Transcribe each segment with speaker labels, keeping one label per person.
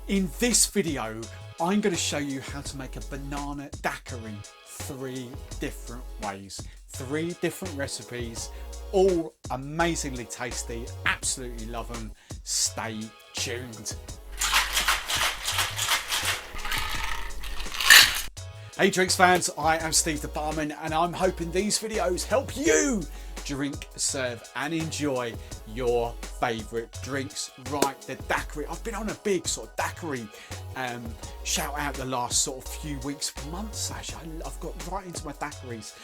Speaker 1: In this video, I'm going to show you how to make a banana daiquiri 3 different ways, 3 different recipes, all amazingly tasty. Absolutely love them. Stay tuned. Hey drinks fans, I am Steve the Barman and I'm hoping these videos help you drink, serve and enjoy your favourite drinks. Right, the daiquiri. I've been on a big sort of daiquiri shout out the last sort of few weeks, months actually. I've got right into my daiquiris,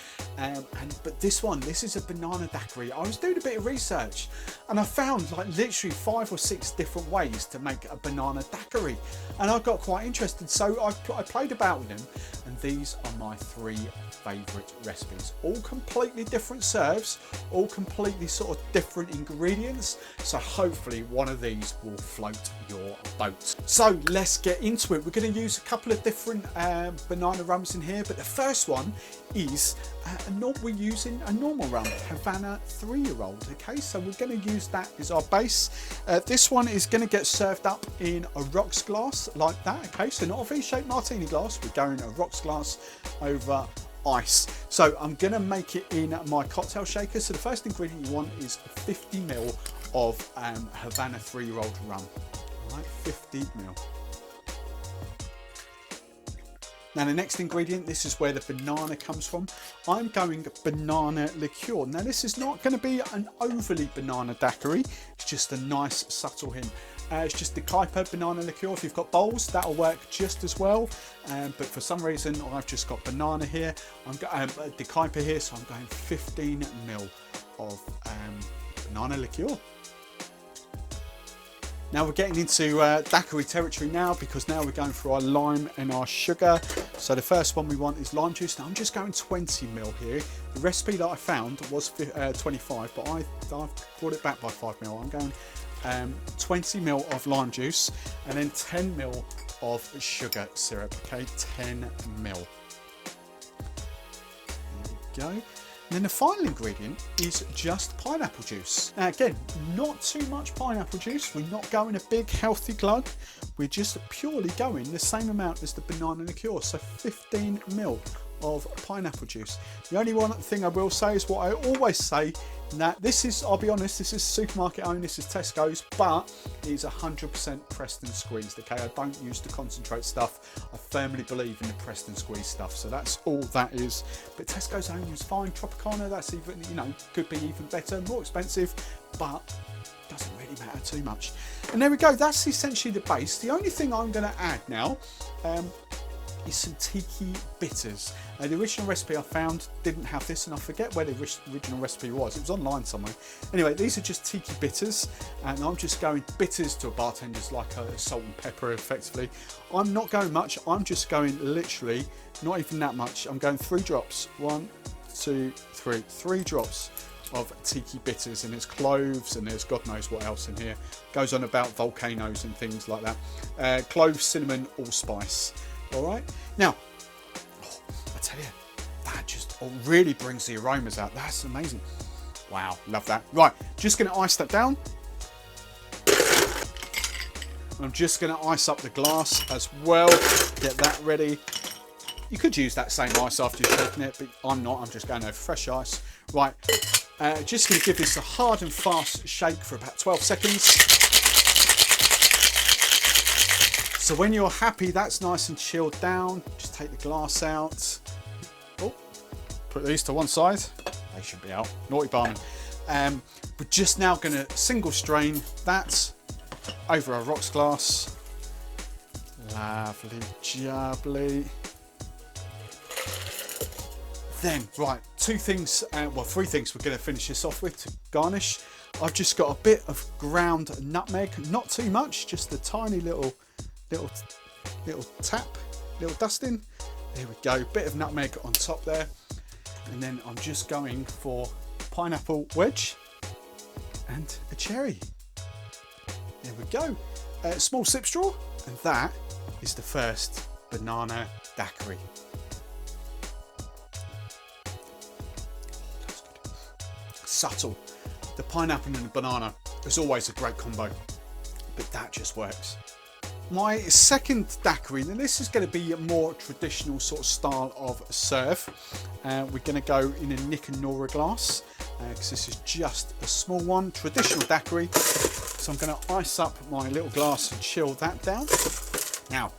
Speaker 1: but this is a banana daiquiri. I was doing a bit of research and I found like literally 5 or 6 different ways to make a banana daiquiri, and I got quite interested, so I played about with them, and these are my 3 favourite recipes. All completely different serves, all completely sort of different ingredients, so hopefully one of these will float your boat. So let's get into it. We're going to use a couple of different banana rums in here, but the first one is we're using a normal rum, Havana 3-year-old. Okay, so we're going to use that as our base. This one is going to get served up in a rocks glass like that. Okay, so not a V-shaped martini glass, we're going a rocks glass over ice. So I'm going to make it in my cocktail shaker. So the first ingredient you want is 50 ml of Havana 3-year-old rum. All right, 50 ml. Now the next ingredient, this is where the banana comes from. I'm going Banana Liqueur. Now this is not going to be an overly banana daiquiri, it's just a nice subtle hint. It's just the COYABA banana liqueur. If you've got bowls, that'll work just as well. But for some reason, I've just got banana here. I'm got the COYABA here, so I'm going 15 ml of banana liqueur. Now we're getting into daiquiri territory now, because now we're going for our lime and our sugar. So the first one we want is lime juice. Now I'm just going 20 ml here. The recipe that I found was 25, but I've brought it back by 5 ml. I'm going 20 ml of lime juice and then 10 ml of sugar syrup. Okay, 10 ml. There we go. And then the final ingredient is just pineapple juice. Now again, not too much pineapple juice. We're not going a big healthy glug. We're just purely going the same amount as the banana liqueur. So 15 ml of pineapple juice. The only one thing I will say is what I always say, that this is, I'll be honest, this is supermarket owned, this is Tesco's, but it is 100% pressed and squeezed. Okay, I don't use the concentrate stuff. I firmly believe in the pressed and squeezed stuff, so that's all that is. But Tesco's own is fine. Tropicana, that's even, you know, could be even better, more expensive, but doesn't really matter too much. And there we go, that's essentially the base. The only thing I'm going to add now is some Tiki bitters. The original recipe I found didn't have this, and I forget where the original recipe was. It was online somewhere. Anyway, these are just Tiki bitters, and I'm just going bitters to a bartender's like a salt and pepper effectively. I'm not going much, I'm just going literally not even that much. I'm going 3 drops. 1, 2, 3. 3 drops of Tiki bitters, and there's cloves and there's God knows what else in here. Goes on about volcanoes and things like that. Cloves, cinnamon, allspice. Alright, now, I tell you, that just really brings the aromas out. That's amazing. Wow, love that. Right, just going to ice that down. I'm just going to ice up the glass as well. Get that ready. You could use that same ice after you're shaking it, but I'm not. I'm just going over fresh ice. Right, just going to give this a hard and fast shake for about 12 seconds. So when you're happy that's nice and chilled down, just take the glass out. Oh, put these to one side. They should be out. Naughty Barman. We're just now going to single strain that over a rocks glass. Lovely jubbly. Then, right, 2 things, well 3 things we're going to finish this off with to garnish. I've just got a bit of ground nutmeg, not too much, just a tiny little tap, little dusting. There we go, bit of nutmeg on top there. And then I'm just going for pineapple wedge and a cherry. There we go. Small sip straw, and that is the first banana daiquiri. Subtle. The pineapple and the banana is always a great combo, but that just works. my second daiquiri, and this is going to be a more traditional sort of style of serve. We're going to go in a Nick and Nora glass, because this is just a small one, traditional daiquiri. So I'm going to ice up my little glass and chill that down. Now,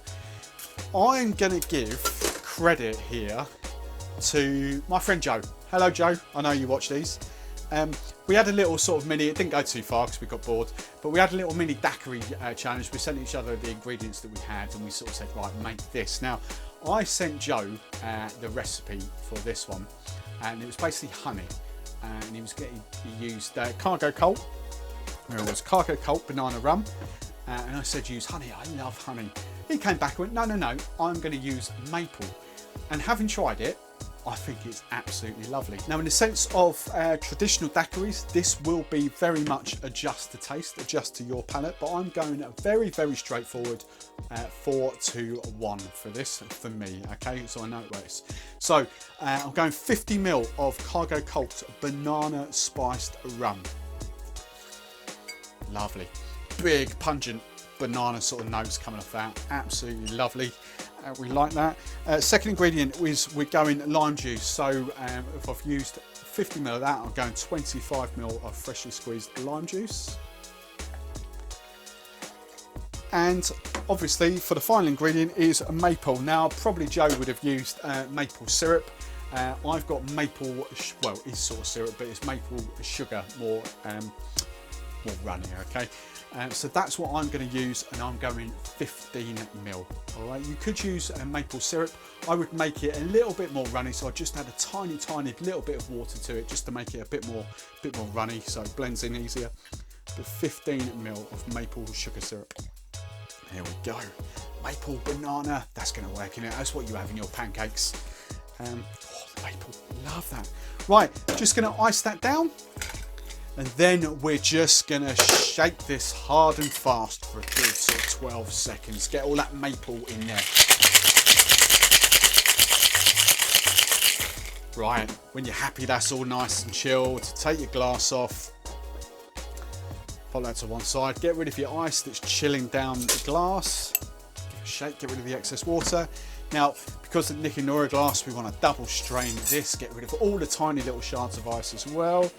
Speaker 1: I'm going to give credit here to my friend Joe. Hello Joe, I know you watch these. We had a little sort of mini, it didn't go too far because we got bored, but we had a little mini daiquiri challenge. We sent each other the ingredients that we had and we sort of said, right, make this. Now, I sent Joe the recipe for this one, and it was basically honey, and he used Cargo Colt. There it was, Cargo Colt Banana Rum, and I said use honey, I love honey. He came back and went, no, I'm going to use maple. And having tried it, I think it's absolutely lovely. Now, in the sense of traditional daiquiris, this will be very much adjust to taste, adjust to your palate, but I'm going very, very straightforward 4-2-1 for this, for me, okay? So I know it works. So I'm going 50 ml of Cargo Colt Banana Spiced Rum. Lovely. Big, pungent banana sort of notes coming off that. Absolutely lovely. We like that. Second ingredient is we're going lime juice. So if I've used 50 ml of that, I'm going 25 ml of freshly squeezed lime juice. And obviously for the final ingredient is maple. Now probably Joe would have used maple syrup. I've got maple, well, it's sort of syrup, but it's maple sugar, more runny, okay? So that's what I'm going to use, and I'm going 15 ml. All right, you could use maple syrup. I would make it a little bit more runny, so I just add a tiny little bit of water to it, just to make it a bit more runny, so it blends in easier. But 15 ml of maple sugar syrup. Here we go. Maple banana. That's going to work in it. That's what you have in your pancakes. Maple, love that. Right, just going to ice that down. And then we're just gonna shake this hard and fast for a good sort of 12 seconds. Get all that maple in there. Right, when you're happy that's all nice and chilled, take your glass off. Put that to one side. Get rid of your ice that's chilling down the glass. Give it a shake, get rid of the excess water. Now, because of the Nick and Nora glass, we want to double strain this. Get rid of all the tiny little shards of ice as well.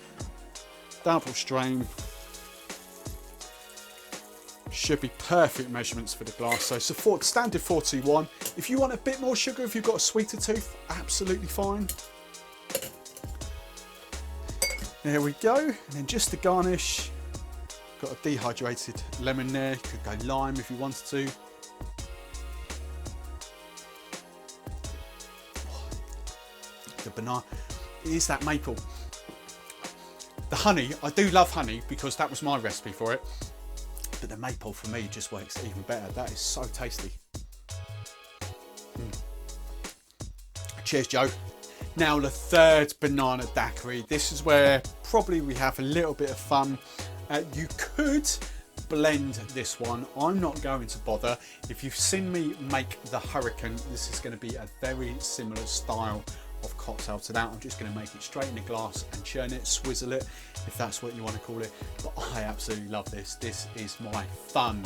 Speaker 1: Double strain. Should be perfect measurements for the glass. So standard 4-2-1. If you want a bit more sugar, if you've got a sweeter tooth, absolutely fine. There we go. And then just to garnish, got a dehydrated lemon there. You could go lime if you wanted to. The banana, it is that maple. The honey, I do love honey because that was my recipe for it, but the maple for me just works even better. That is so tasty. Cheers, Joe. Now the third banana daiquiri. This is where probably we have a little bit of fun. You could blend this one. I'm not going to bother. If you've seen me make the Hurricane, this is going to be a very similar style of cocktail to that. I'm just going to make it straight in a glass and churn it, swizzle it, if that's what you want to call it. But I absolutely love this. This is my fun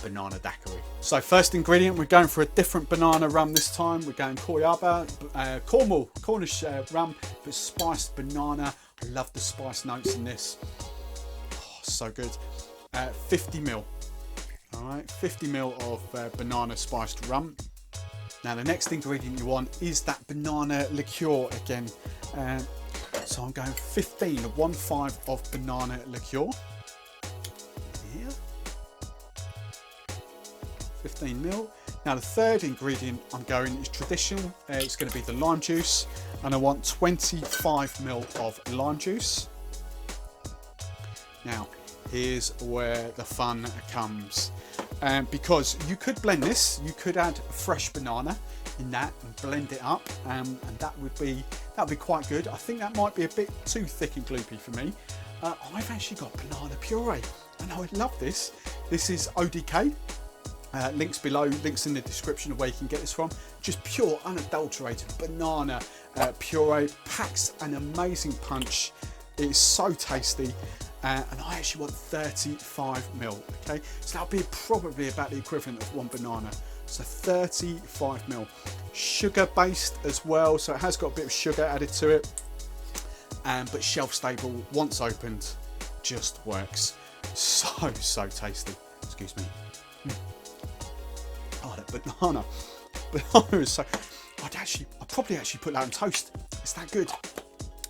Speaker 1: banana daiquiri. So first ingredient, we're going for a different banana rum this time. We're going COYABA, Cornish rum, but spiced banana. I love the spice notes in this. Oh, so good. 50 ml. All right, 50 ml of banana spiced rum. Now the next ingredient you want is that banana liqueur again. So I'm going 15 of banana liqueur. Here. 15 ml. Now the third ingredient I'm going is traditional. It's going to be the lime juice, and I want 25 ml of lime juice. Now here's where the fun comes. Because you could blend this, you could add fresh banana in that and blend it up, and that would be quite good. I think that might be a bit too thick and gloopy for me. I've actually got banana puree, and I would love this. This is ODK. Links below, links in the description of where you can get this from. Just pure, unadulterated banana puree, packs an amazing punch. It is so tasty. and I actually want 35ml. Okay, so that'll be probably about the equivalent of 1 banana. So 35ml, sugar based as well, so it has got a bit of sugar added to it, but shelf stable. Once opened, just works. So tasty. Excuse me. Oh, that banana is so. I'd probably actually put that on toast. It's that good.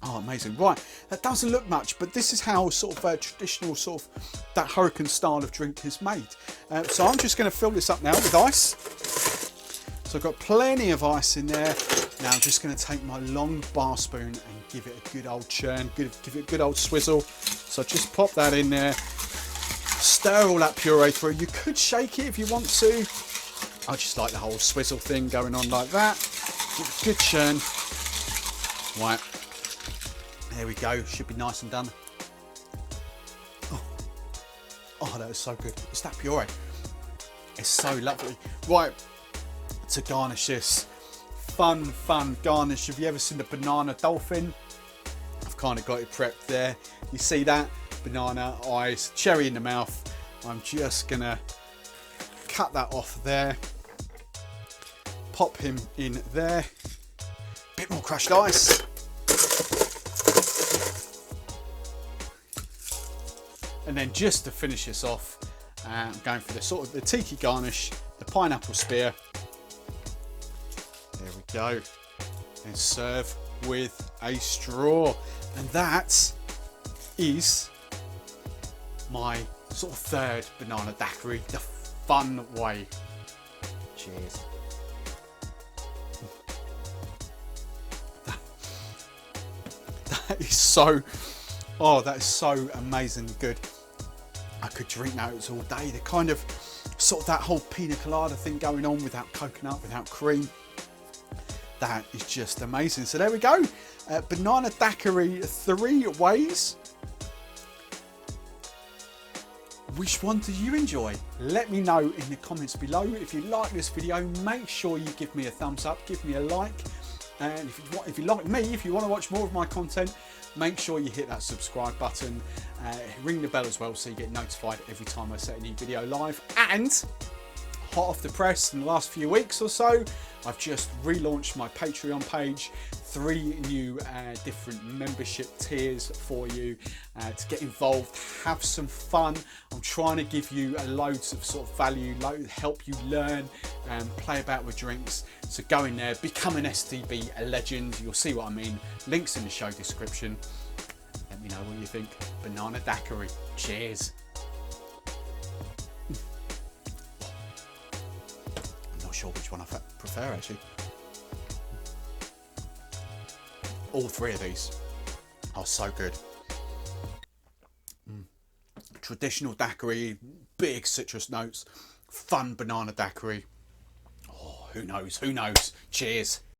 Speaker 1: Oh, amazing. Right, that doesn't look much, but this is how sort of traditional sort of that hurricane style of drink is made. So I'm just going to fill this up now with ice. So I've got plenty of ice in there. Now I'm just going to take my long bar spoon and give it a good old churn, give it a good old swizzle. So just pop that in there, stir all that puree through. You could shake it if you want to. I just like the whole swizzle thing going on like that. Give it a good churn. Right. There we go, should be nice and done. Oh, that is so good. It's that puree. It's so lovely. Right, to garnish this. Fun garnish. Have you ever seen the banana dolphin? I've kind of got it prepped there. You see that? Banana, eyes, cherry in the mouth. I'm just gonna cut that off there. Pop him in there. Bit more crushed ice. And then just to finish this off, I'm going for the sort of the tiki garnish, the pineapple spear. There we go. And serve with a straw. And that is my sort of third banana daiquiri, the fun way. Cheers. That is so, oh, that is so amazing good. I could drink those all day. The kind of sort of that whole pina colada thing going on without coconut, without cream. That is just amazing. So there we go. Banana daiquiri 3 ways. Which one do you enjoy? Let me know in the comments below. If you like this video, make sure you give me a thumbs up, give me a like. And if you like me, if you want to watch more of my content, make sure you hit that subscribe button, ring the bell as well so you get notified every time I set a new video live. And hot off the press in the last few weeks or so, I've just relaunched my Patreon page. 3 new different membership tiers for you to get involved, have some fun. I'm trying to give you loads of sort of value, help you learn and play about with drinks. So go in there, become an STB, a legend. You'll see what I mean. Links in the show description. Let me know what you think. Banana daiquiri. Cheers. I'm not sure which one I prefer actually. All 3 of these are so good. Traditional daiquiri, big citrus notes, fun banana daiquiri. Oh, who knows? Who knows? Cheers.